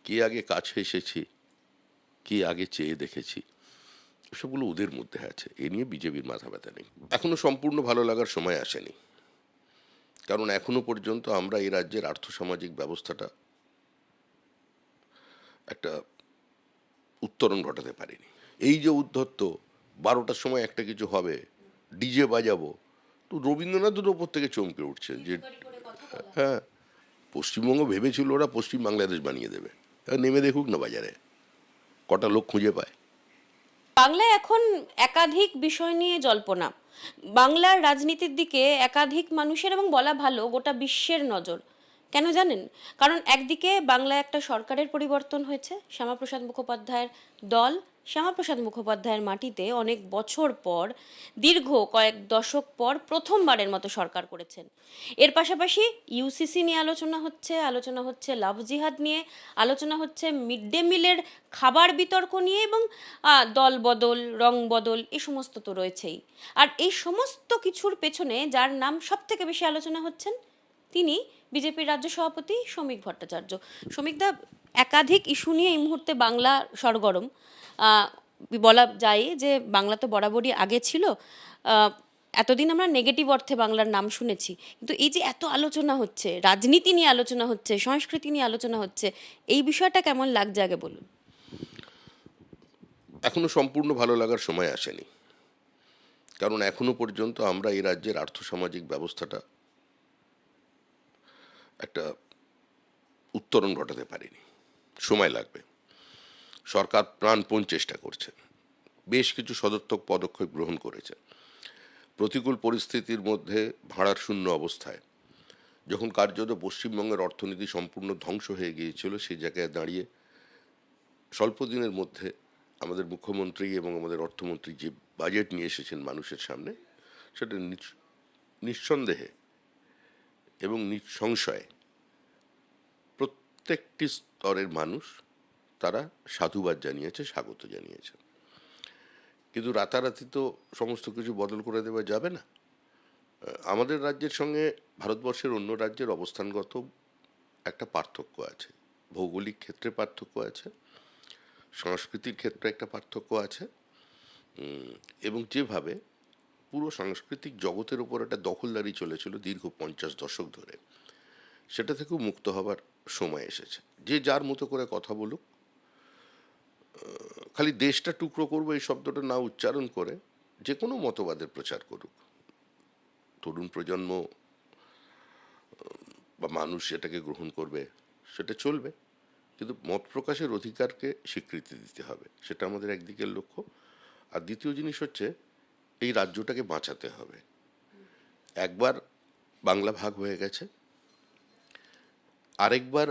কে আগে কাছে এসেছি, কে আগে চেয়ে দেখেছি, সবগুলো ওদের মধ্যে আছে। এ নিয়ে বিজেপির মাথা ব্যথা নেই। এখনো সম্পূর্ণ ভালো লাগার সময় আসেনি, কারণ এখনো পর্যন্ত আমরা এই রাজ্যের আর্থসামাজিক ব্যবস্থাটা একটা উত্তরণ ঘটাতে পারিনি। এই যে উদ্ধত্ত 12টার সময় একটা কিছু হবে, ডিজে বাজাবো, তো রবীন্দ্রনাথের ওপর থেকে চমকে উঠছে যে হ্যাঁ, পশ্চিমবঙ্গ ভেবেছিল ওরা পশ্চিম বাংলাদেশ বানিয়ে দেবে। নেমে দেখুক না বাজারে কটা লোক খুঁজে পায়। বাংলায় এখন একাধিক বিষয় নিয়ে জল্পনা। বাংলার রাজনীতির দিকে একাধিক মানুষের এবং বলা ভালো গোটা বিশ্বের নজর। কেন জানেন? কারণ একদিকে বাংলায় একটা সরকারের পরিবর্তন হয়েছে, শ্যামাপ্রসাদ মুখোপাধ্যায়ের দল শ্যামাপ্রসাদ মুখোপাধ্যায়ের মাটিতে অনেক বছর পর, দীর্ঘ কয়েক দশক পর প্রথমবারের মতো সরকার করেছেন। এর পাশাপাশি ইউসিসি নিয়ে আলোচনা হচ্ছে লাভ জিহাদ নিয়ে, আলোচনা হচ্ছে মিড ডে মিলের খাবার বিতর্ক নিয়ে, এবং দল বদল, রং বদল, এই সমস্ত তো রয়েছেই। আর এই সমস্ত কিছুর পেছনে যার নাম সব থেকে বেশি আলোচনা হচ্ছেন, তিনি বিজেপির রাজ্য সভাপতি শ্রমিক ভট্টাচার্য। শ্রমিকদা, একাধিক ইস্যু নিয়ে এই মুহূর্তে বাংলা সরগরম। বলা যায় যে বাংলা তো বরাবরই আগে ছিল। এতদিন আমরা নেগেটিভ অর্থে বাংলার নাম শুনেছি, কিন্তু এই যে এত আলোচনা হচ্ছে, রাজনীতি নিয়ে আলোচনা হচ্ছে, সংস্কৃতি নিয়ে আলোচনা হচ্ছে, এই বিষয়টা কেমন লাগছে আগে বলুন। এখনো সম্পূর্ণ ভালো লাগার সময় আসেনি, কারণ এখনো পর্যন্ত আমরা এই রাজ্যের আর্থসামাজিক ব্যবস্থাটা একটা উত্তরণ ঘটাতে পারিনি। সময় লাগবে। সরকার প্রাণপণ চেষ্টা করছে, বেশ কিছু সদর্থক পদক্ষেপ গ্রহণ করেছে। প্রতিকূল পরিস্থিতির মধ্যে ভাড়ার শূন্য অবস্থায়, যখন কার্যত পশ্চিমবঙ্গের অর্থনীতি সম্পূর্ণ ধ্বংস হয়ে গিয়েছিল, সেই জায়গায় দাঁড়িয়ে স্বল্প দিনের মধ্যে আমাদের মুখ্যমন্ত্রী এবং আমাদের অর্থমন্ত্রী যে বাজেট নিয়ে এসেছেন মানুষের সামনে, সেটা নিঃসন্দেহে এবং নিঃসংশয়ে প্রত্যেকটি স্তরের মানুষ তারা সাধুবাদ জানিয়েছে, স্বাগত জানিয়েছে। কিন্তু রাতারাতি তো সমস্ত কিছু বদল করে দেওয়া যাবে না। আমাদের রাজ্যের সঙ্গে ভারতবর্ষের অন্য রাজ্যের অবস্থানগত একটা পার্থক্য আছে, ভৌগোলিক ক্ষেত্রে পার্থক্য আছে, সংস্কৃতির ক্ষেত্রে একটা পার্থক্য আছে, এবং যেভাবে পুরো সাংস্কৃতিক জগতের উপর একটা দখলদারি চলেছিল দীর্ঘ 50 দশক ধরে, সেটা থেকেও মুক্ত হবার সময় এসেছে। যে যার মতো করে কথা বলুক, খালি দেশটা টুকরো করবো এই শব্দটা না উচ্চারণ করে যে কোনো মতবাদের প্রচার করুক। তরুণ প্রজন্ম বা মানুষ যেটাকে গ্রহণ করবে সেটা চলবে, কিন্তু মত প্রকাশের অধিকারকে স্বীকৃতি দিতে হবে। সেটা আমাদের একদিকের লক্ষ্য। আর দ্বিতীয় জিনিস হচ্ছে, এই রাজ্যটাকে বাঁচাতে হবে। একবার বাংলা ভাগ হয়ে গেছে, আরেকবার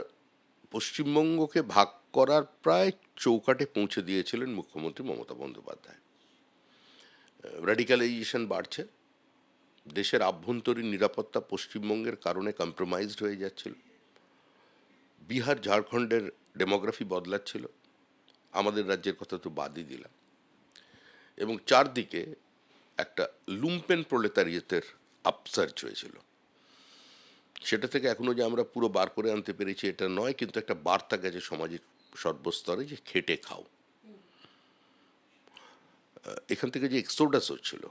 পশ্চিমবঙ্গকে ভাগ করার প্রায় চৌকাঠে পৌঁছে দিয়েছিলেন মুখ্যমন্ত্রী মমতা বন্দ্যোপাধ্যায়। র্যাডিক্যালাইজেশন বাড়ছে, দেশের আভ্যন্তরীণ নিরাপত্তা পশ্চিমবঙ্গের কারণে কম্প্রোমাইজড হয়ে যাচ্ছিল, বিহার ঝাড়খণ্ডের ডেমোগ্রাফি বদলাচ্ছিল, আমাদের রাজ্যের কথা তো বাদই দিলাম, এবং চারদিকে একটা লুম্পেন প্রলেতারিয়েতের আপসার্চ হয়েছিল। সেটা থেকে এখনো যে আমরা পুরো বার করে আনতে পেরেছি এটা নয়, কিন্তু একটা বার্তা গেছে সমাজের সর্বস্তরে যে খেটে খাও। এখান থেকে যে এক্সোডাস হচ্ছিল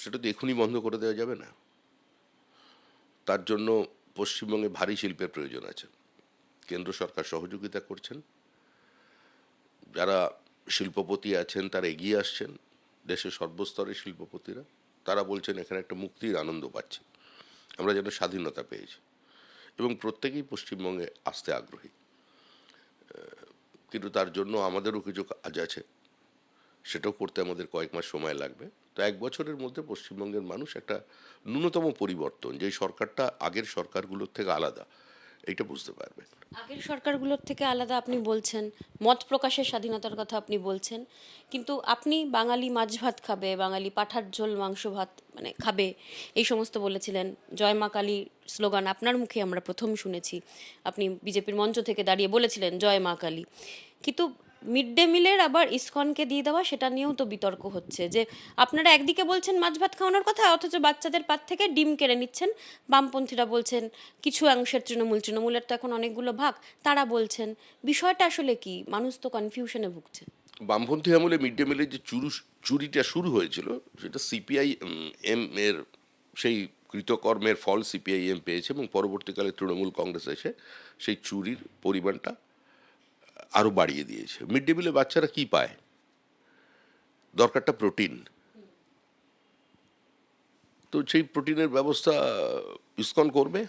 সেটা তো এখনই বন্ধ করে দেওয়া যাবে না। তার জন্য পশ্চিমবঙ্গে ভারী শিল্পের প্রয়োজন আছে। কেন্দ্র সরকার সহযোগিতা করছেন, যারা শিল্পপতি আছেন তারা এগিয়ে আসছেন, দেশের সর্বস্তরের শিল্পপতিরা তারা বলছেন এখানে একটা মুক্তির আনন্দ পাচ্ছে, আমরা যেন স্বাধীনতা পেয়েছি, এবং প্রত্যেকেই পশ্চিমবঙ্গে আসতে আগ্রহী। কিন্তু তার জন্য আমাদেরও কিছু কাজ আছে, সেটাও করতে আমাদের কয়েক মাস সময় লাগবে। তো 1 বছরের মধ্যে পশ্চিমবঙ্গের মানুষ একটা ন্যূনতম পরিবর্তন, যেই সরকারটা আগের সরকারগুলোর থেকে আলাদা, এইটা বুঝতে পারবে। আগের সরকারগুলোর থেকে আলাদা আপনি বলছেন, মত প্রকাশের স্বাধীনতার কথা আপনি বলছেন, কিন্তু আপনি বাঙালি মাছ ভাত খাবে, বাঙালি পাঁঠার ঝোল মাংস ভাত মানে খাবে, এই সমস্ত বলেছিলেন। জয় মা কালী স্লোগান আপনার মুখে আমরা প্রথম শুনেছি। আপনি বিজেপির মঞ্চ থেকে দাঁড়িয়ে বলেছিলেন জয় মা কালী। কিন্তু মিড ডে মিলের আবার ইসকনকে দিয়ে দেওয়া, সেটা নিয়েও তো বিতর্ক হচ্ছে যে আপনারা একদিকে বলছেন মাছ ভাত খাওয়ানোর কথা, অথচ বাচ্চাদের পাত থেকে ডিম কেড়ে নিচ্ছেন। বামপন্থীরা বলছেন, কিছু অংশের তৃণমূলের তো এখন অনেকগুলো ভাগ, তারা বলছেন। বিষয়টা আসলে কি? মানুষ তো কনফিউশনে ভুগছে। বামপন্থী আমলে মিড ডে মিলের যে চুরিটা শুরু হয়েছিল, সেটা সিপিআই এম এর সেই কৃতকর্মের ফল সিপিআইএম পেয়েছে, এবং পরবর্তীকালে তৃণমূল কংগ্রেস এসে সেই চুরির পরিমাণটা আরও বাড়িয়ে দিয়েছে। মিড ডে মিলে বাচ্চারা কি পায়? দরকারটা প্রোটিন। তো সেই প্রোটিনের ব্যবস্থা ইসকন করবে।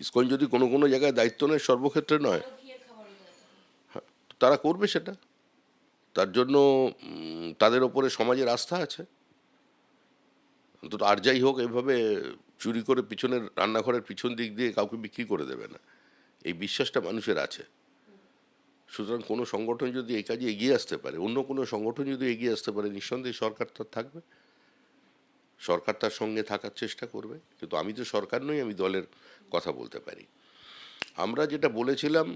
ইসকন যদি কোনো কোনো জায়গায় দায়িত্ব নেয়, সর্বক্ষেত্রে নয়, তারা করবে সেটা। তার জন্য তাদের ওপরে সমাজের আস্থা আছে। অন্তত আর যাই হোক, এভাবে চুরি করে পিছনের রান্নাঘরের পিছন দিক দিয়ে কাউকে বিক্রি করে দেবে না, এই বিশ্বাসটা মানুষের আছে। সুতরাং কোনো সংগঠন যদি এই কাজে এগিয়ে আসতে পারে, অন্য কোনো সংগঠন যদি এগিয়ে আসতে পারে, নিঃসন্দেহে সরকার তার থাকবে, সরকার তার সঙ্গে থাকার চেষ্টা করবে। কিন্তু আমি তো সরকার নই, আমি দলের কথা বলতে পারি। আমরা যেটা বলেছিলাম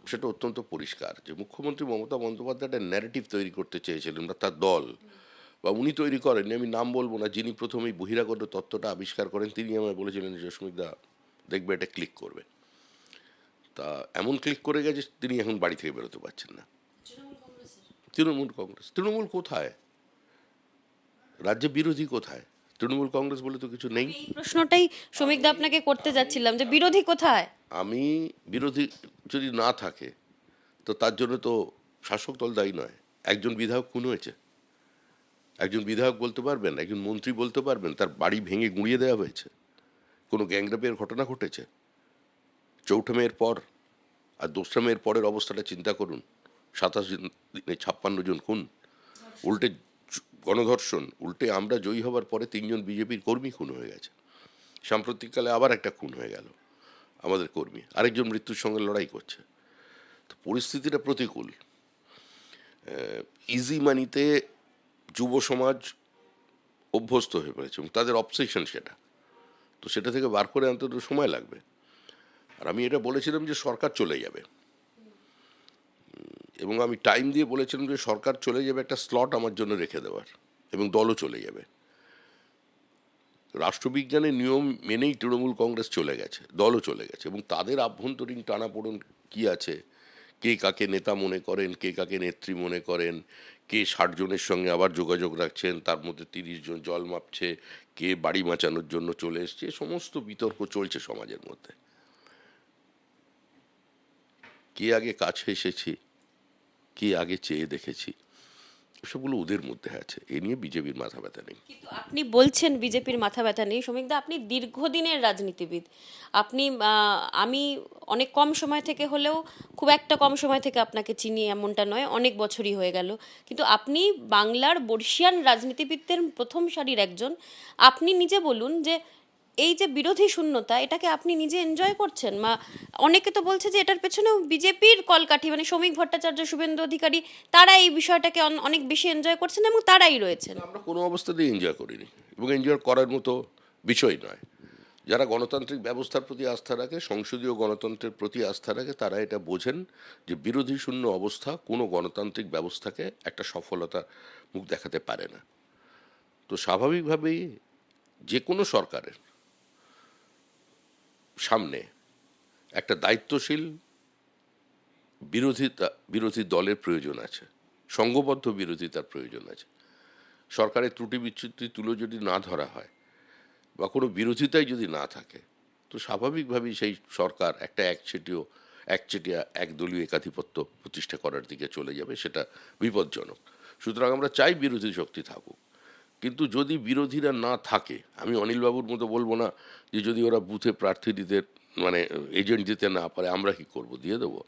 সেটা অত্যন্ত পরিষ্কার, যে মুখ্যমন্ত্রী মমতা বন্দ্যোপাধ্যায় একটা ন্যারেটিভ তৈরি করতে চেয়েছিলেন, বা তার দল, বা উনি তৈরি করেননি, আমি নাম বলবো না, যিনি প্রথম এই বহিরাগত তত্ত্বটা আবিষ্কার করেন, তিনি আমায় বলেছিলেন যে সুমিতদা দেখবে এটা ক্লিক করবে। তা এমন ক্লিক করে গেছে, তিনি এখন বাড়ি থেকে বেরোতে পারছেন না। তৃণমূল কংগ্রেস, তৃণমূল কোথায়? রাজ্যে বিরোধী কোথায়? তৃণমূল কংগ্রেস বলে তো কিছু নেই। এই প্রশ্নটাই শ্রমিকদা আপনাকে করতে যাচ্ছিলাম, যে বিরোধী কোথায়? আমি বিরোধী যদি না থাকে, তো তার জন্য তো শাসক দল দায়ী নয়। একজন বিধায়ক খুন হয়েছে, একজন বিধায়ক বলতে পারবেন, একজন মন্ত্রী বলতে পারবেন তার বাড়ি ভেঙে গুঁড়িয়ে দেওয়া হয়েছে? কোনো গ্যাংরেপের ঘটনা ঘটেছে? চৌঠা মেয়ের পর আর দোসরা মেয়ের পরের অবস্থাটা চিন্তা করুন। 27 দিনে 56 জন খুন, উল্টে গণধর্ষণ, উল্টে আমরা জয়ী হবার পরে 3 জন বিজেপির কর্মী খুন হয়ে গেছে। সাম্প্রতিককালে আবার একটা খুন হয়ে গেল আমাদের কর্মী, আরেকজন মৃত্যুর সঙ্গে লড়াই করছে। তো পরিস্থিতিটা প্রতিকূল। ইজি মানিতে যুব সমাজ অভ্যস্ত হয়ে পড়েছে, এবং তাদের অবসেশন সেটা। তো সেটা থেকে বার করে আনতে তো সময় লাগবে। আর আমি এটা বলেছিলাম যে সরকার চলে যাবে, এবং আমি টাইম দিয়ে বলেছিলাম যে সরকার চলে যাবে, একটা স্লট আমার জন্য রেখে দেওয়ার, এবং দলও চলে যাবে। রাষ্ট্রবিজ্ঞানের নিয়ম মেনেই তৃণমূল কংগ্রেস চলে গেছে, দলও চলে গেছে, এবং তাদের আভ্যন্তরীণ টানাপোড়েন কি আছে, কে কাকে নেতা মনে করেন, কে কাকে নেত্রী মনে করেন, কে 60 জনের সঙ্গে আবার যোগাযোগ রাখছেন, তার মধ্যে 30 জন জল মাপছে, কে বাড়ি বাঁচানোর জন্য চলে এসছে, সমস্ত বিতর্ক চলছে সমাজের মধ্যে। কে আগে কাছে এসেছি, কে আগে চেয়ে দেখেছি, এসবগুলো ওদের মধ্যে আছে। এ নিয়ে বিজেপির মাথা ব্যথা নেই। কিন্তু আপনি বলছেন বিজেপির মাথা ব্যথা নেই। শ্রমিকদা, আপনি দীর্ঘদিনের রাজনীতিবিদ। আপনি আমি অনেক কম সময় থেকে হলেও, খুব একটা কম সময় থেকে আপনাকে চিনি এমনটা নয়, অনেক বছরই হয়ে গেল। কিন্তু আপনি বাংলার বর্ষিয়ান রাজনীতিবিদদের প্রথম সারির একজন। আপনি নিজে বলুন যে এই যে বিরোধী শূন্যতা, এটাকে আপনি নিজে এনজয় করছেন? অনেকে তো বলছে যে এটার পেছনেও বিজেপির কলকাঠি, মানে শ্রমিক ভট্টাচার্য, শুভেন্দু অধিকারী, তারা এই বিষয়টাকে অনেক বেশি এনজয় করছেন এবং তারাই রয়েছেন। আমরা কোনো অবস্থাতেই এনজয় করিনি, এবং এনজয় করার মতো বিষয় নয়। যারা গণতান্ত্রিক ব্যবস্থার প্রতি আস্থা রাখে, সংসদীয় গণতন্ত্রের প্রতি আস্থা রাখে, তারা এটা বোঝেন যে বিরোধী শূন্য অবস্থা কোনো গণতান্ত্রিক ব্যবস্থাকে একটা সফলতা মুখ দেখাতে পারে না। তো স্বাভাবিকভাবেই যে কোনো সরকারের সামনে একটা দায়িত্বশীল বিরোধী দলের প্রয়োজন আছে, সংঘবদ্ধ বিরোধিতার প্রয়োজন আছে। সরকারের ত্রুটি বিচ্যুতি তুলে যদি না ধরা হয়, বা কোনো বিরোধিতাই যদি না থাকে, তো স্বাভাবিকভাবেই সেই সরকার একটা একচেটিয়া একদলীয় একাধিপত্য প্রতিষ্ঠা করার দিকে চলে যাবে, সেটা বিপজ্জনক। সুতরাং আমরা চাই বিরোধী শক্তি থাকুক, কিন্তু যদি বিরোধীরা না থাকে, আমি অনিলবাবুর মতো বলবো না যে যদি ওরা বুথে প্রার্থী দিতে, মানে এজেন্ট দিতে না পারে, আমরা কি করব, দিয়ে দেবো,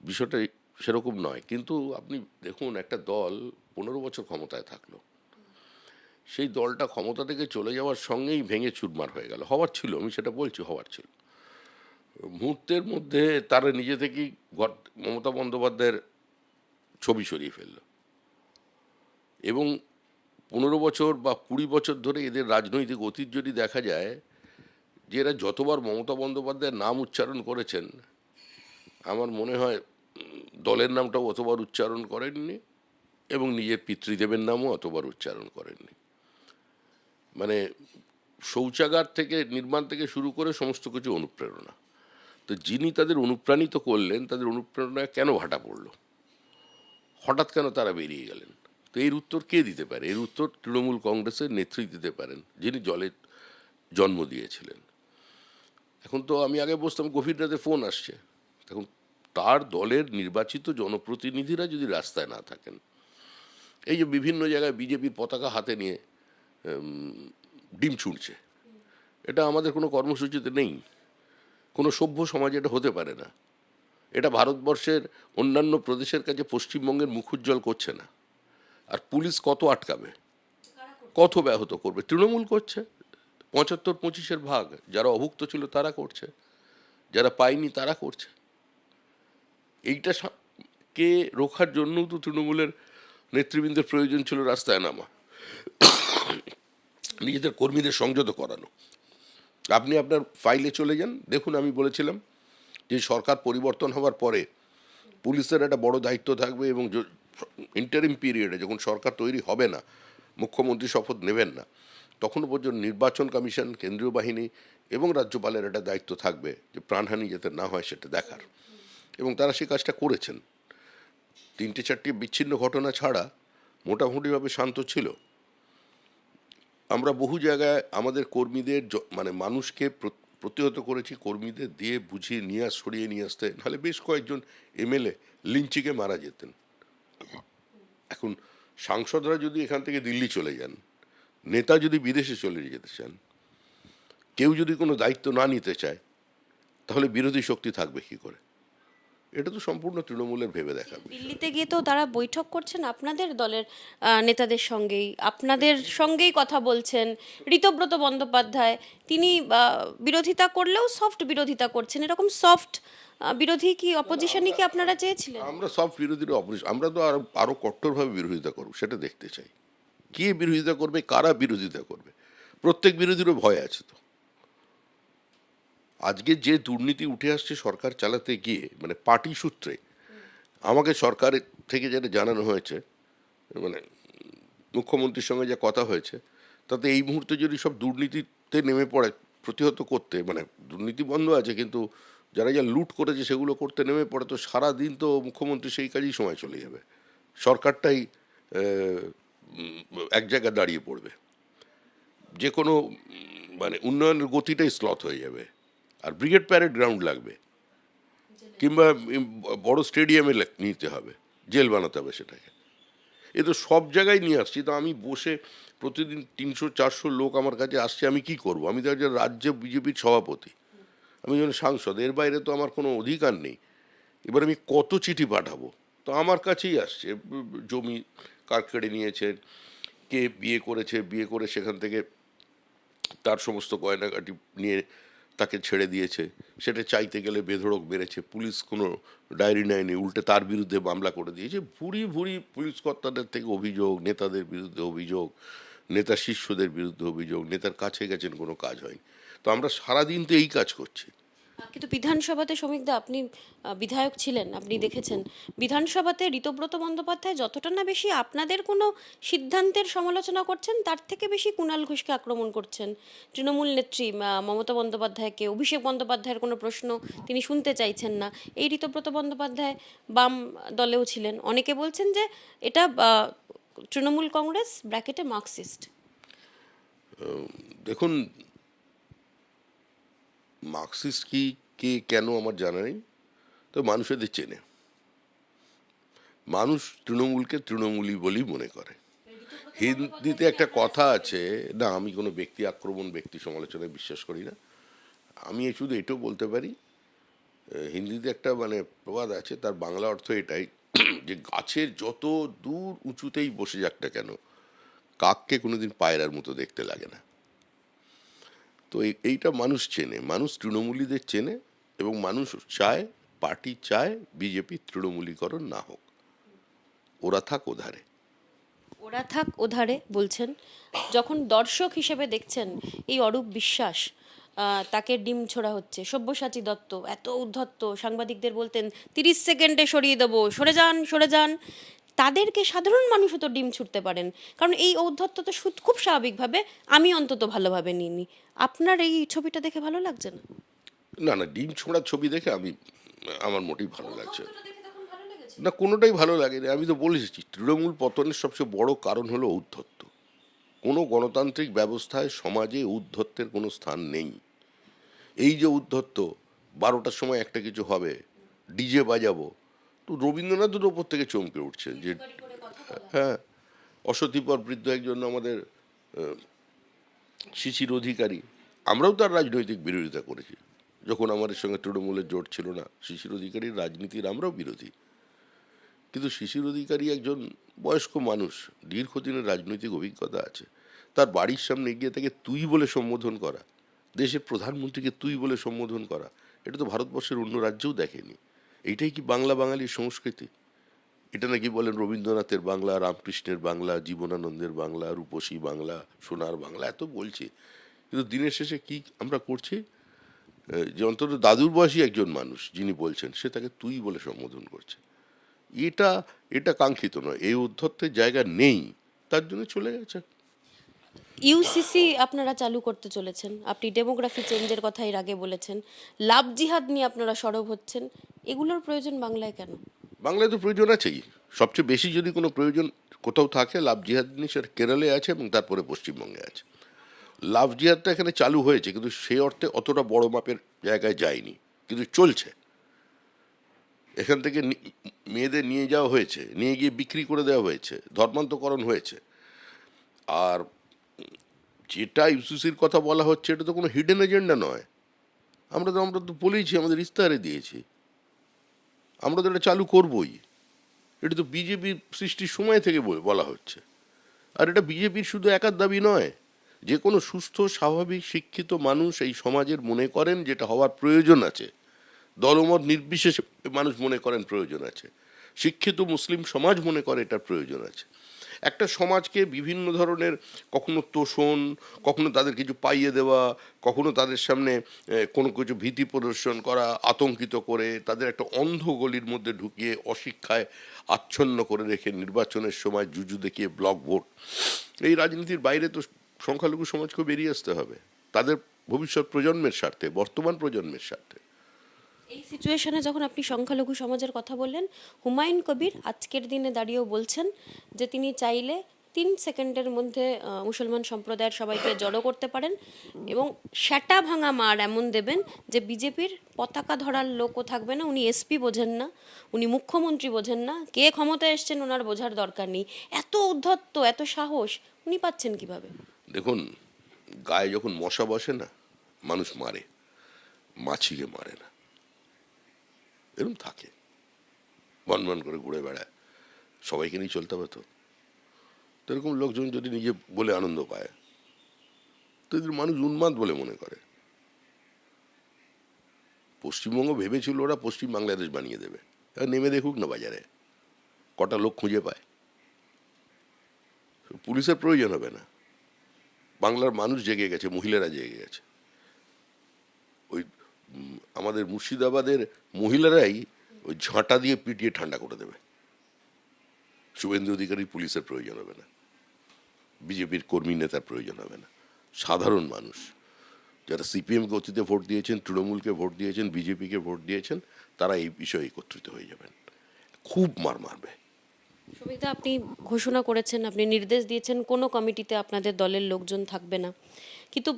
বিষয়টা সেরকম নয়। কিন্তু আপনি দেখুন, একটা দল 15 বছর ক্ষমতায় থাকলো, সেই দলটা ক্ষমতা থেকে চলে যাওয়ার সঙ্গেই ভেঙে চুরমার হয়ে গেল। হওয়ার ছিল, আমি সেটা বলছি, হওয়ার ছিল। মুহূর্তের মধ্যে তারা নিজে থেকেই মমতা বন্দ্যোপাধ্যায়ের ছবি সরিয়ে ফেলল, এবং 15 বছর বা 20 বছর ধরে এদের রাজনৈতিক অতীত যদি দেখা যায়, যে এরা যতবার মমতা বন্দ্যোপাধ্যায়ের নাম উচ্চারণ করেছেন, আমার মনে হয় দলের নামটাও অতবার উচ্চারণ করেননি এবং নিজের পিতৃদেবের নামও অতবার উচ্চারণ করেননি। মানে শৌচাগার থেকে নির্মাণ থেকে শুরু করে সমস্ত কিছু অনুপ্রেরণা। তো যিনি তাদের অনুপ্রাণিত করলেন, তাদের অনুপ্রেরণায় কেন ভাটা পড়লো, হঠাৎ কেন তারা বেরিয়ে গেলেন? তো এর উত্তর কে দিতে পারে? এর উত্তর তৃণমূল কংগ্রেসের নেত্রী দিতে পারেন, যিনি জলের জন্ম দিয়েছিলেন। এখন তো আমি আগে বসতাম, গভীর রাতে ফোন আসছে, তখন তার দলের নির্বাচিত জনপ্রতিনিধিরা যদি রাস্তায় না থাকেন, এই যে বিভিন্ন জায়গায় বিজেপির পতাকা হাতে নিয়ে ডিম ছুঁড়ছে, এটা আমাদের কোনো কর্মসূচিতে নেই, কোনো সভ্য সমাজে এটা হতে পারে না। এটা ভারতবর্ষের অন্যান্য প্রদেশের কাছে পশ্চিমবঙ্গের মুখ উজ্জ্বল করছে না। আর পুলিশ কত আটকাবে, কত ব্যাহত করবে? তৃণমূল করছে। 75-25-এর ভাগ যারা অভুক্ত ছিল তারা করছে, যারা পায়নি তারা করছে। এইটা কে রোখার জন্যও তো তৃণমূলের নেতৃবৃন্দের প্রয়োজন ছিল রাস্তায় নামা, নিজেদের কর্মীদের সংযত করানো। আপনি আপনার ফাইলে চলে যান, দেখুন আমি বলেছিলাম যে সরকার পরিবর্তন হওয়ার পরে পুলিশের একটা বড় দায়িত্ব থাকবে এবং ইন্টারিম পিরিয়ডে যখন সরকার তৈরি হবে না, মুখ্যমন্ত্রী শপথ নেবেন না, তখনও পর্যন্ত নির্বাচন কমিশন, কেন্দ্রীয় বাহিনী এবং রাজ্যপালের একটা দায়িত্ব থাকবে যে প্রাণহানি যাতে না হয় সেটা দেখার, এবং তারা সেই কাজটা করেছেন। 3-4টি বিচ্ছিন্ন ঘটনা ছাড়া মোটামুটিভাবে শান্ত ছিল। আমরা বহু জায়গায় আমাদের কর্মীদের মানে মানুষকে প্রতিহত করেছি, কর্মীদের দিয়ে বুঝিয়ে সরিয়ে নিয়ে আসতে, নাহলে বেশ কয়েকজন এমএলএ লিঞ্চিকে মারা যেতেন। এখন সাংসদরা যদি এখান থেকে দিল্লি চলে যান, নেতা যদি বিদেশে চলে যেতে চান, কেউ যদি কোনো দায়িত্ব না নিতে চায়, তাহলে বিরোধী শক্তি থাকবে কি করে? এটা তো সম্পূর্ণ তৃণমূলের ভেবে দেখা। দিল্লিতে গিয়ে তো তারা বৈঠক করছেন আপনাদের দলের নেতাদের সঙ্গেই, আপনাদের সঙ্গেই কথা বলছেন। ঋতব্রত বন্দ্যোপাধ্যায় তিনি বিরোধিতা করলেও সফট বিরোধিতা করছেন। এরকম সফট বিরোধী কি অপোজিশনই কি আপনারা চেয়েছিলেন? আমরা সব বিরোধীর অপোজিশন, আমরা তো আরো কট্টরভাবে বিরোধিতা করব, সেটা দেখতে চাই। কে বিরোধিতা করবে, কারা বিরোধিতা করবে? প্রত্যেক বিরোধীরও ভয় আছে। তো আজকে যে দুর্নীতি উঠে আসছে সরকার চালাতে গিয়ে, মানে পার্টি সূত্রে, আমাকে সরকার থেকে যেটা জানানো হয়েছে, মানে মুখ্যমন্ত্রীর সঙ্গে যা কথা হয়েছে, তাতে এই মুহূর্তে যদি সব দুর্নীতিতে নেমে পড়ে প্রতিহত করতে, মানে দুর্নীতি বন্ধ আছে কিন্তু যারা যা লুট করেছে সেগুলো করতে নেমে পড়ে, তো সারা দিন তো মুখ্যমন্ত্রী সেই কাজেই সময় চলে যাবে, সরকারটাই এক জায়গায় দাঁড়িয়ে পড়বে, যে কোনো মানে উন্নয়নের গতিটাই স্লথ হয়ে যাবে। আর ব্রিগেড প্যারেড গ্রাউন্ড লাগবে, কিংবা বড় স্টেডিয়ামে নিতে হবে, জেল বানাতে হবে সেটাকে। এ তো সব জায়গায় নিয়ে আসছি। তো আমি বসে প্রতিদিন 300-400 লোক আমার কাছে আসছে, আমি কি করব? আমি তো একজন রাজ্য বিজেপির সভাপতি, আমি একজন সাংসদ, এর বাইরে তো আমার কোনো অধিকার নেই। এবার আমি কত চিঠি পাঠাবো? তো আমার কাছেই আসছে, জমি কার কেড়ে নিয়েছেন, কে বিয়ে করেছে, বিয়ে করে সেখান থেকে তার সমস্ত গয়নাগাটি নিয়ে তাকে ছেড়ে দিয়েছে, সেটা চাইতে গেলে বেধড়ক বেড়েছে, পুলিশ কোনো ডায়েরি নেয়নি, উল্টে তার বিরুদ্ধে মামলা করে দিয়েছে। ভুরি ভুরি পুলিশ কর্তাদের থেকে অভিযোগ, নেতাদের বিরুদ্ধে অভিযোগ, নেতা শিষ্যদের বিরুদ্ধে অভিযোগ, নেতার কাছে গেছেন, কোনো কাজ হয়নি। তো আমরা সারাদিন তো এই কাজ করছি। কিন্তু বিধানসভাতে শ্রমিকদা, আপনি বিধায়ক ছিলেন, আপনি দেখেছেন বিধানসভাতে ঋতব্রত বন্দ্যোপাধ্যায় যতটা না বেশি আপনাদের কোনো সিদ্ধান্তের সমালোচনা করছেন, তার থেকে বেশি কুণাল ঘোষকে আক্রমণ করছেন। তৃণমূল নেত্রী মমতা বন্দ্যোপাধ্যায়কে, অভিষেক বন্দ্যোপাধ্যায়ের কোনো প্রশ্ন তিনি শুনতে চাইছেন না। এই ঋতব্রত বন্দ্যোপাধ্যায় বাম দলেও ছিলেন, অনেকে বলছেন যে এটা তৃণমূল কংগ্রেস ব্র্যাকেটে মার্কসিস্ট। দেখুন, মার্কসিস্ট কি, কে, কেন আমার জানা নেই, তো মানুষ এদের চেনে। মানুষ তৃণমূলকে তৃণমূলই বলেই মনে করে। হিন্দিতে একটা কথা আছে, না আমি কোনো ব্যক্তি আক্রমণ, ব্যক্তি সমালোচনায় বিশ্বাস করি না। আমি শুধু এটাও বলতে পারি, হিন্দিতে একটা মানে প্রবাদ আছে, তার বাংলা অর্থ এটাই যে গাছের যত দূর উঁচুতেই বসে যাক না কেন, কাককে কোনোদিন পায়রার মতো দেখতে লাগে না। তো এইটা মানুষ চেনে, মানুষ তৃণমূলীদের চেনে, এবং মানুষ চায়, পার্টি চায় বিজেপি তৃণমূলীকরণ না হোক, ওরা থাক ওধারে। ওরা থাক ওধারে বলছেন। যখন দর্শক হিসেবে দেখছেন এই অরূপ বিশ্বাস তাকে ডিম ছোড়া হচ্ছে। সব্যসাচী দত্ত এত উদ্ধত্ত, সাংবাদিকদের বলতেন 30 সেকেন্ডে সরিয়ে দেবো, সরে যান সরে যান। তাদেরকে সাধারণ মানুষও তো ডিম ছুটতে পারেন, কারণ এই ঔদ্ধত্য তো খুব স্বাভাবিকভাবে আমি অন্তত ভালোভাবে নিইনি। আপনার এই ছবিটা দেখে ভালো লাগছে না? না না, ডিম ছোঁড়ার ছবি দেখে আমার মোটেই ভালো লাগছে না, কোনোটাই ভালো লাগেনি। আমি তো বলেছি, তৃণমূল পতনের সবচেয়ে বড় কারণ হলো ঔদ্ধত্য। কোনো গণতান্ত্রিক ব্যবস্থায় সমাজে ঔদ্ধত্যের কোনো স্থান নেই। এই যে ঔদ্ধত্য, 12টার সময় একটা কিছু হবে, ডিজে বাজাবো, তো রবীন্দ্রনাথের ওপর থেকে চমকে উঠছেন যে হ্যাঁ, অসতিপর বৃদ্ধ একজন আমাদের শিশির অধিকারী, আমরাও তার রাজনৈতিক বিরোধিতা করেছি যখন আমাদের সঙ্গে তৃণমূলের জোট ছিল না। শিশির অধিকারীর রাজনীতির আমরাও বিরোধী, কিন্তু শিশির অধিকারী একজন বয়স্ক মানুষ, দীর্ঘদিনের রাজনৈতিক অভিজ্ঞতা আছে। তার বাড়ির সামনে গিয়ে তাকে তুই বলে সম্বোধন করা, দেশের প্রধানমন্ত্রীকে তুই বলে সম্বোধন করা, এটা তো ভারতবর্ষের অন্য রাজ্যেও দেখেনি। এইটাই কি বাংলা বাঙালির সংস্কৃতি? এটা নাকি বলেন রবীন্দ্রনাথের বাংলা, রামকৃষ্ণের বাংলা, জীবনানন্দের বাংলা, রূপসী বাংলা, সোনার বাংলা, এত বলছি, কিন্তু দিনের শেষে কি আমরা করছি? যে অন্তত দাদুর বয়সী একজন মানুষ যিনি বলছেন, সে তাকে তুই বলে সম্বোধন করছে। এটা এটা কাঙ্ক্ষিত নয়, এই উদ্ধত্তের জায়গা নেই, তার জন্য চলে গেছে। ইউসিসি আপনারা চালু করতে চলেছেন, আপনি ডেমোগ্রাফি চেঞ্জের কথা এর আগে বলেছেন, লাভ জিহাদ নিয়ে আপনারা সরব হচ্ছেন। এগুলোর প্রয়োজন বাংলায় কেন? বাংলায় তো প্রয়োজন আছেই। সবচেয়ে বেশি যদি কোনো প্রয়োজন কোথাও থাকে লাভ জিহাদ নিয়ে, সেটা কেরলে আছে এবং তারপরে পশ্চিমবঙ্গে আছে। লাভ জিহাদটা এখানে চালু হয়েছে, কিন্তু সেই অর্থে অতটা বড় মাপের জায়গায় যায়নি, কিন্তু চলছে। এখান থেকে মেয়েদের নিয়ে যাওয়া হয়েছে, নিয়ে গিয়ে বিক্রি করে দেওয়া হয়েছে, ধর্মান্তকরণ হয়েছে। আর যেটা ইউসিসির কথা বলা হচ্ছে, এটা তো কোনো হিডেন এজেন্ডা নয়। আমরা তো বলেইছি, আমাদের ইস্তাহারে দিয়েছি, আমরা তো এটা চালু করবই। এটা তো বিজেপির সৃষ্টির সময় থেকে বলা হচ্ছে। আর এটা বিজেপির শুধু একার দাবি নয়, যে কোনো সুস্থ স্বাভাবিক শিক্ষিত মানুষ এই সমাজের মনে করেন যেটা হওয়ার প্রয়োজন আছে, দলমত নির্বিশেষে মানুষ মনে করেন প্রয়োজন আছে, শিক্ষিত মুসলিম সমাজ মনে করে এটার প্রয়োজন আছে। একটা সমাজকে বিভিন্ন ধরনের, কখনো তোষণ, কখনো তাদের কিছু পাইয়ে দেওয়া, কখনো তাদের সামনে কোনো কিছু ভীতি প্রদর্শন করা, আতঙ্কিত করে তাদের একটা অন্ধ গলির মধ্যে ঢুকিয়ে অশিক্ষায় আচ্ছন্ন করে রেখে নির্বাচনের সময় জুজু দেখিয়ে ব্লক ভোট, এই রাজনীতির বাইরে তো সংখ্যালঘু সমাজকে বেরিয়ে আসতে হবে, তাদের ভবিষ্যৎ প্রজন্মের স্বার্থে, বর্তমান প্রজন্মের স্বার্থে। এই সিচুয়েশনে যখন আপনি সংখ্যালঘু সমাজের কথা বললেন, হুমায়ুন কবির আজকের দিনে দাঁড়িয়েও বলছেন যে তিনি চাইলে 3 সেকেন্ডের মধ্যে মুসলমান সম্প্রদায়ের সবাইকে জড়ো করতে পারেন এবং শ্যাটা ভাঙা মার এমন দেবেন যে বিজেপির পতাকা ধরার লোকও থাকবে না। উনি এসপি বোঝেন না, উনি মুখ্যমন্ত্রী বোঝেন না, কে ক্ষমতায় এসছেন ওনার বোঝার দরকার নেই। এত উদ্ধত্ত, এত সাহস উনি পাচ্ছেন কিভাবে? দেখুন, গায়ে যখন মশা বসে না, মানুষ মারে, মাছিকে মারে না, এরকম থাকে, বনবন করে ঘুরে বেড়ায়, সবাইকে নিয়ে চলতে হবে। তো এরকম লোকজন যদি নিজে বলে আনন্দ পায়, তো এদের মানুষ উন্মাদ বলে মনে করে। পশ্চিমবঙ্গ ভেবেছিল ওরা পশ্চিম বাংলাদেশ বানিয়ে দেবে, নেমে দেখুক না বাজারে কটা লোক খুঁজে পায়। পুলিশের প্রয়োজন হবে না, বাংলার মানুষ জেগে গেছে, মহিলারা জেগে গেছে। ওই আমাদের মুর্শিদাবাদের মহিলারাই ওই ঝাঁটা দিয়ে পিটিয়ে ঠান্ডা করে দেবে। শুভেন্দু অধিকারীর পুলিশের প্রয়োজন হবে না, বিজেপির কর্মী নেতার প্রয়োজন হবে না। সাধারণ মানুষ যারা সিপিএম কে অতীতে ভোট দিয়েছেন, তৃণমূলকে ভোট দিয়েছেন, বিজেপিকে ভোট দিয়েছেন, তারা এই বিষয়ে একত্রিত হয়ে যাবেন, খুব মার মারবে। সবিতা, আপনি ঘোষণা করেছেন, আপনি নির্দেশ দিয়েছেন কোনো কমিটিতে আপনাদের দলের লোকজন থাকবে না, কিন্তু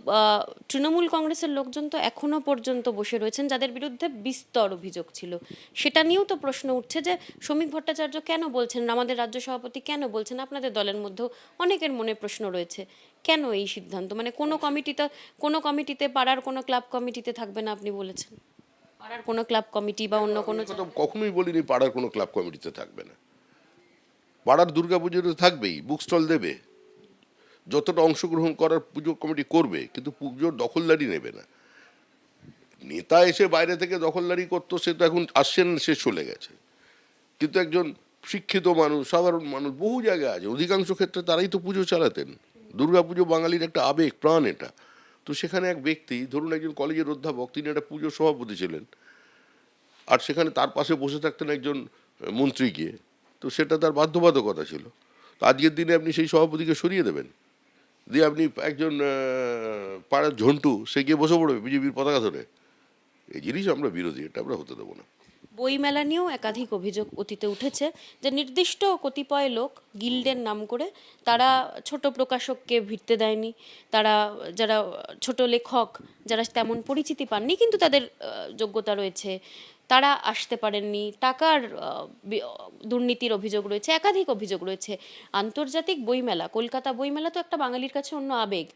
তৃণমূল কংগ্রেসের লোকজন তো এখনো পর্যন্ত বসে রয়েছেন যাদের বিরুদ্ধে বিস্তর অভিযোগ ছিল। সেটা নিয়েও তো প্রশ্ন উঠছে যে শ্রমিক ভট্টাচার্য কেন বলছেন, আমাদের রাজ্য সভাপতি কেন বলছেন, আপনাদের দলের মধ্যেও অনেকের মনে প্রশ্ন রয়েছে কেন এই সিদ্ধান্ত, মানে কোনো কমিটিতে পাড়ার কোনো ক্লাব কমিটিতে থাকবে না আপনি বলেছেন, পাড়ার কোনো ক্লাব কমিটি বা অন্য কোনো। কথা কখনোই বলিনি পাড়ার কোনো ক্লাব কমিটিতে থাকবে না। পাড়ার দুর্গাপুজোতে থাকবেই, বুক স্টল দেবে, যতটা অংশগ্রহণ করার পুজো কমিটি করবে, কিন্তু পুজোর দখলদারি নেবে না। নেতা এসে বাইরে থেকে দখলদারি করতো, সে তো এখন আসছেন, সে চলে গেছে। কিন্তু একজন শিক্ষিত মানুষ, সাধারণ মানুষ বহু জায়গায় আছে, অধিকাংশ ক্ষেত্রে তারাই তো পুজো চালাতেন। দুর্গাপুজো বাঙালির একটা আবেগ প্রাণ, এটা তো সেখানে এক ব্যক্তি, ধরুন একজন কলেজের অধ্যাপক, তিনি একটা পুজোর সভাপতি ছিলেন, আর সেখানে তার পাশে বসে থাকতেন একজন মন্ত্রী গিয়ে, তো সেটা তার বাধ্যবাধকতা ছিল। তো আজকের দিনে আপনি সেই সভাপতিকে সরিয়ে দেবেন, দিয়ে আপনি একজন পাড়ার ঝন্টু, সে গিয়ে বসে পড়বে বিজেপির পতাকা ধরে? এই জিনিস আমরা বিরোধী, এটা আমরা হতে দেবো না। বইমেলা নিয়েও একাধিক অভিযোগ অতীতে উঠেছে যে নির্দিষ্ট কতিপয় লোক গিল্ডের নাম করে তারা ছোট প্রকাশককে ভিড়তে দেয়নি, তারা যারা ছোট লেখক যারা তেমন পরিচিতি পাননি কিন্তু তাদের যোগ্যতা রয়েছে তারা আসতে পারেননি, টাকার দুর্নীতির অভিযোগ রয়েছে, একাধিক অভিযোগ রয়েছে। আন্তর্জাতিক বইমেলা, কলকাতা বইমেলা তো একটা বাঙালির কাছে অন্য আবেগ।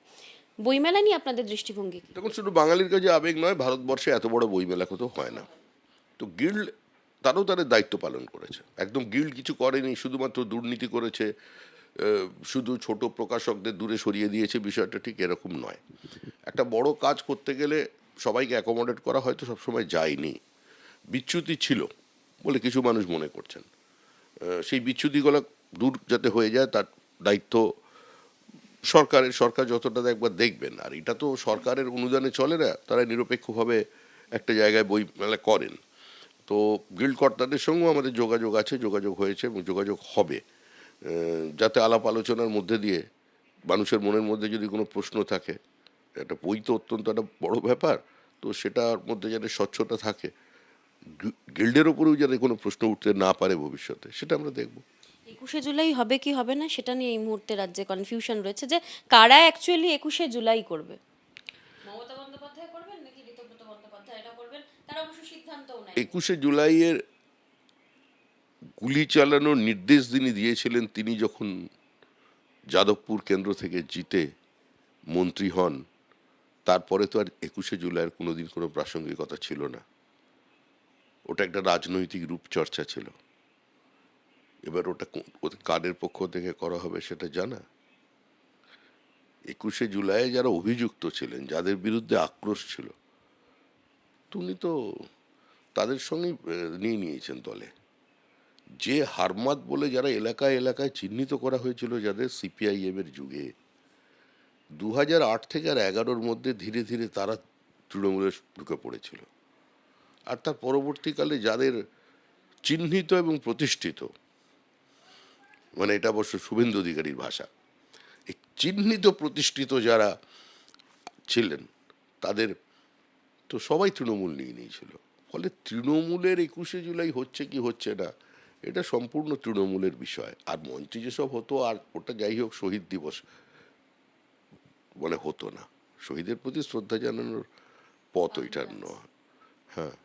বইমেলা নিয়ে আপনাদের দৃষ্টিভঙ্গি কি? দেখুন, শুধু বাঙালির কাছে আবেগ নয়, ভারতবর্ষে এত বড় বইমেলা কোথাও হয় না। তো গিল্ড তারাও তাদের দায়িত্ব পালন করেছে, একদম গিল্ড কিছু করেনি, শুধুমাত্র দুর্নীতি করেছে, শুধু ছোট প্রকাশকদের দূরে সরিয়ে দিয়েছে, বিষয়টা ঠিক এরকম নয়। একটা বড় কাজ করতে গেলে সবাইকে অ্যাকোমোডেট করা হয়তো সবসময় যায়নি, বিচ্যুতি ছিল বলে কিছু মানুষ মনে করছেন। সেই বিচ্যুতিগুলো দূর যাতে হয়ে যায় তার দায়িত্ব সরকারের। সরকার যতটা একবার দেখবেন, আর এটা তো সরকারের অনুদানে চলে না, তারা নিরপেক্ষভাবে একটা জায়গায় বই মেলা করেন। তো গিল্ড কর্তাদের সঙ্গেও আমাদের যোগাযোগ আছে, যোগাযোগ হয়েছে এবং যোগাযোগ হবে, যাতে আলাপ আলোচনার মধ্যে দিয়ে মানুষের মনের মধ্যে যদি কোনো প্রশ্ন থাকে, একটা বই তো অত্যন্ত একটা বড় ব্যাপার, তো সেটার মধ্যে যাতে স্বচ্ছতা থাকে, গিল্ডের ওপরেও যাতে কোনো প্রশ্ন উঠতে না পারে ভবিষ্যতে, সেটা আমরা দেখব। 21শে জুলাই হবে কি হবে না সেটা নিয়ে এই মুহূর্তে রাজ্যে কনফিউশন রয়েছে যে কারা অ্যাকচুয়ালি 21শে জুলাই করবে। মমতা বন্দ্যোপাধ্যায় করবেন নাকি ঋতব্রত বন্দ্যোপাধ্যায় এটা করবেন, তারা অবশ্য সিদ্ধান্তও নেয়। 21শে জুলাইয়ের গুলি চালানোর নির্দেশ যিনি দিয়েছিলেন, তিনি যখন যাদবপুর কেন্দ্র থেকে জিতে মন্ত্রী হন, তারপরে তো আর 21শে জুলাইয়ের কোনোদিন কোনো প্রাসঙ্গিকতা ছিল না। ওটা একটা রাজনৈতিক রূপচর্চা ছিল। এবার ওটা কাদের পক্ষ থেকে করা হবে সেটা জানা। 21শে জুলাই যারা অভিযুক্ত ছিলেন, যাদের বিরুদ্ধে আক্রোশ ছিল, উনি তো তাদের সঙ্গেই নিয়ে নিয়েছেন দলে। যে হারমাত বলে যারা এলাকায় এলাকায় চিহ্নিত করা হয়েছিল, যাদের সিপিআইএম এর যুগে 2008 থেকে আর 11-র মধ্যে ধীরে ধীরে তারা তৃণমূলে ঢুকে পড়েছিল। আর তার পরবর্তীকালে যাদের চিহ্নিত এবং প্রতিষ্ঠিত, মানে এটা অবশ্য শুভেন্দু অধিকারীর ভাষা, এই চিহ্নিত প্রতিষ্ঠিত যারা ছিলেন তাদের তো সবাই তৃণমূল নিয়ে নিয়েছিল। ফলে তৃণমূলের 21শে জুলাই হচ্ছে কি হচ্ছে না, এটা সম্পূর্ণ তৃণমূলের বিষয়। আর মঞ্চে যেসব হতো, আর ওটা যাই হোক শহীদ দিবস মানে হতো না, শহীদের প্রতি শ্রদ্ধা জানানোর পথ ওইটার নয়। হ্যাঁ,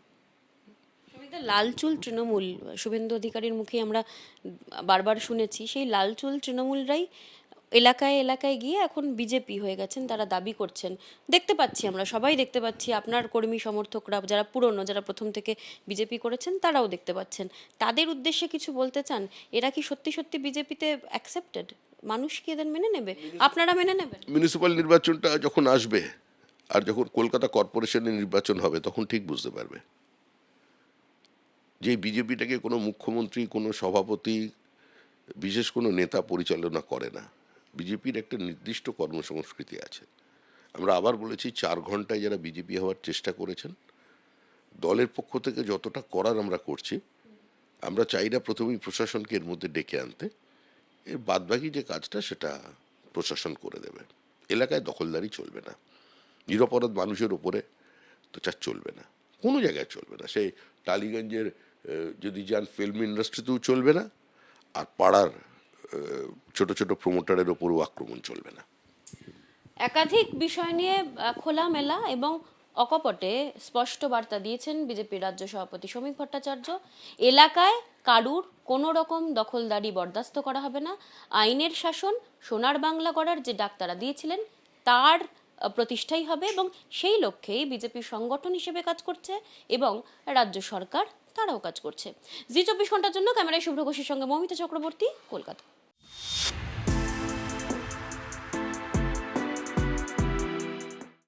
লাল চুল তৃণমূল শুভেন্দু অধিকারীর মুখে আমরা বারবার শুনেছি, সেই লাল চুল তৃণমূলরাই এলাকায় এলাকায় গিয়ে এখন বিজেপি হয়ে গেছেন, তারা দাবি করছেন। দেখতে পাচ্ছি, আমরা সবাই দেখতে পাচ্ছি, আপনার কর্মী সমর্থকরা যারা পুরনো, যারা প্রথম থেকে বিজেপি করেছেন তারাও দেখতে পাচ্ছেন। তাদের উদ্দেশ্যে কিছু বলতে চান? এরা কি সত্যি সত্যি বিজেপিতে অ্যাকসেপ্টেড? মানুষ কি এদের মেনে নেবে? আপনারা মেনে নেবেন? মিউনিসিপ্যাল নির্বাচনটা যখন আসবে আর যখন কলকাতা কর্পোরেশনের নির্বাচন হবে, তখন ঠিক বুঝতে পারবে যে বিজেপিটাকে কোনো মুখ্যমন্ত্রী, কোনো সভাপতি, বিশেষ কোনো নেতা পরিচালনা করে না। বিজেপির একটা নির্দিষ্ট কর্মসংস্কৃতি আছে। আমরা আবার বলেছি, 4 ঘন্টায় যারা বিজেপি হওয়ার চেষ্টা করেছেন, দলের পক্ষ থেকে যতটা করার আমরা করছি। আমরা চাই না প্রথমেই প্রশাসনকে এর মধ্যে ডেকে আনতে, এর বাদবাকি যে কাজটা সেটা প্রশাসন করে দেবে। এলাকায় দখলদারি চলবে না, নিরপরাধ মানুষের ওপরে তো চলবে না, কোনো জায়গায় চলবে না। সেই টালিগঞ্জের যদি যান, ফিল্ম ইন্ডাস্ট্রিতেও চলবে না, আর পাড়ার ছোট ছোট প্রমোটারের ওপরও আক্রমণ চলবে না। একাধিক বিষয় নিয়ে খোলামেলা এবং অকপটে স্পষ্ট বার্তা দিয়েছেন বিজেপির রাজ্য সভাপতি শ্রমিক ভট্টাচার্য। এলাকায় কারুর কোনো রকম দখলদারি বরদাস্ত করা হবে না। আইনের শাসন, সোনার বাংলা গড়ার যে ডাক তারা দিয়েছিলেন তার প্রতিষ্ঠাই হবে এবং সেই লক্ষ্যেই বিজেপি সংগঠন হিসেবে কাজ করছে এবং রাজ্য সরকার তারাও কাজ করছে। জি 24 ঘন্টার জন্য ক্যামেরায় শুভ্র ঘোষের সঙ্গে মৌমিতা চক্রবর্তী, কলকাতা।